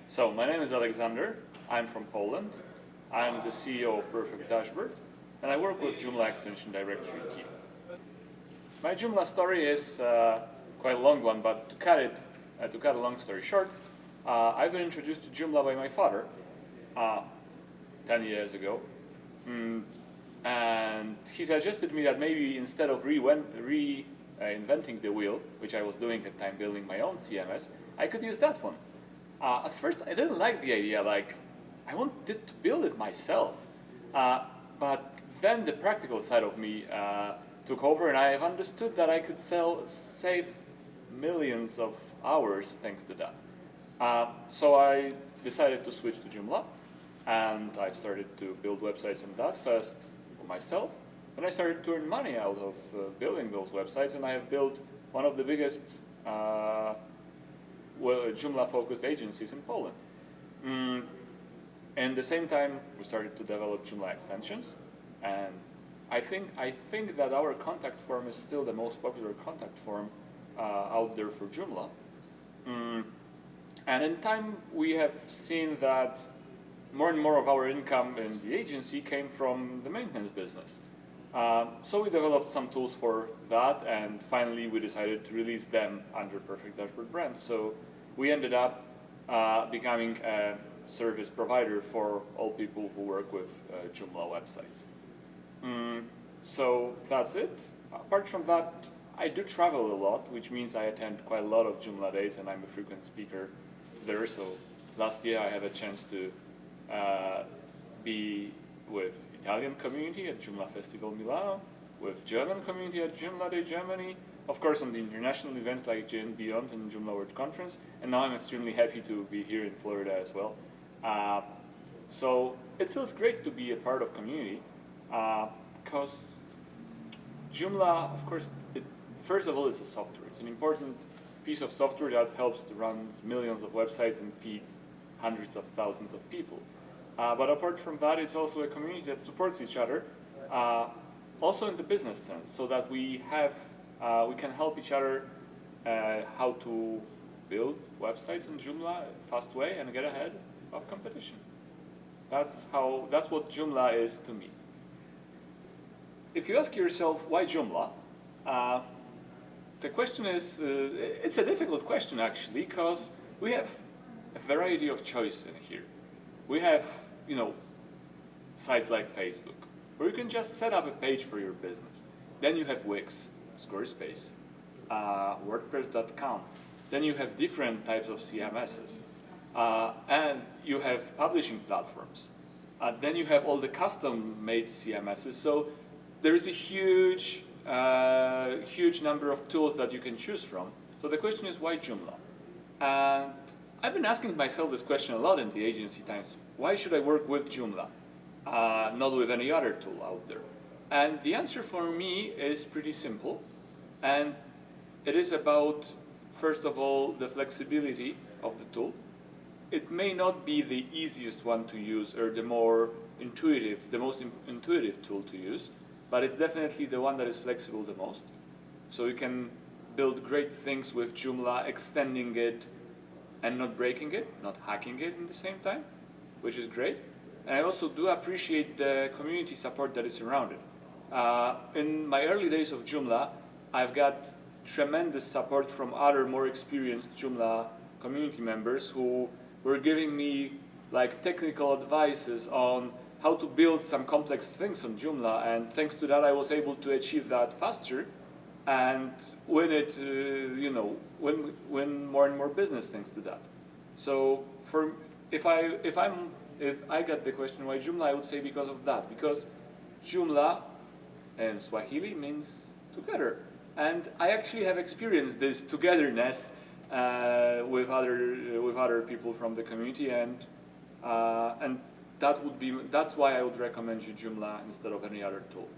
So, my name is Alexander. I'm from Poland. I'm the CEO of Perfect Dashboard, and I work with Joomla Extension Directory team. My Joomla story is quite a long one, but to cut a long story short, I've been introduced to Joomla by my father 10 years ago. And he suggested me that maybe instead of reinventing the wheel, which I was doing at the time building my own CMS, I could use that one. At first, I didn't like the idea, like, I wanted to build it myself. But then the practical side of me took over, and I've understood that I could save millions of hours thanks to that. So I decided to switch to Joomla, and I started to build websites on that first for myself. Then I started to earn money out of building those websites, and I have built one of the biggest Joomla-focused agencies in Poland. And at the same time, we started to develop Joomla extensions, and I think that our contact form is still the most popular contact form out there for Joomla. And in time, we have seen that more and more of our income in the agency came from the maintenance business. So we developed some tools for that, and finally we decided to release them under Perfect Dashboard brand. So we ended up becoming a service provider for all people who work with Joomla websites. So that's it. Apart from that, I do travel a lot, which means I attend quite a lot of JoomlaDays, and I'm a frequent speaker there. So last year I had a chance to be with Italian community at Joomla Festival Milano, with German community at JoomlaDay Germany, of course on the international events like JN Beyond and Joomla World Conference, and now I'm extremely happy to be here in Florida as well. So it feels great to be a part of community, because Joomla, of course, first of all, it's a software. It's an important piece of software that helps to run millions of websites and feeds hundreds of thousands of people. But apart from that, it's also a community that supports each other, also in the business sense, so that we can help each other how to build websites on Joomla in a fast way and get ahead of competition. That's what Joomla is to me. If you ask yourself why Joomla, the question is, it's a difficult question actually, because we have a variety of choice in here. We have, sites like Facebook, where you can just set up a page for your business. Then you have Wix, Squarespace, WordPress.com. Then you have different types of CMSs. And you have publishing platforms. Then you have all the custom-made CMSs. So there is a huge number of tools that you can choose from. So the question is, why Joomla? And I've been asking myself this question a lot in the agency times. Why should I work with Joomla, not with any other tool out there? And the answer for me is pretty simple. And it is about, first of all, the flexibility of the tool. It may not be the easiest one to use or the most intuitive tool to use, but it's definitely the one that is flexible the most. So you can build great things with Joomla, extending it and not breaking it, not hacking it at the same time, which is great. And I also do appreciate the community support that is around it. In my early days of Joomla, I've got tremendous support from other more experienced Joomla community members who were giving me like technical advices on how to build some complex things on Joomla, and thanks to that I was able to achieve that faster and win it, win more and more business thanks to that. So if I get the question why Joomla, I would say because of that, because Joomla in Swahili means together, and I actually have experienced this togetherness with other people from the community, and that's why I would recommend you Joomla instead of any other tool.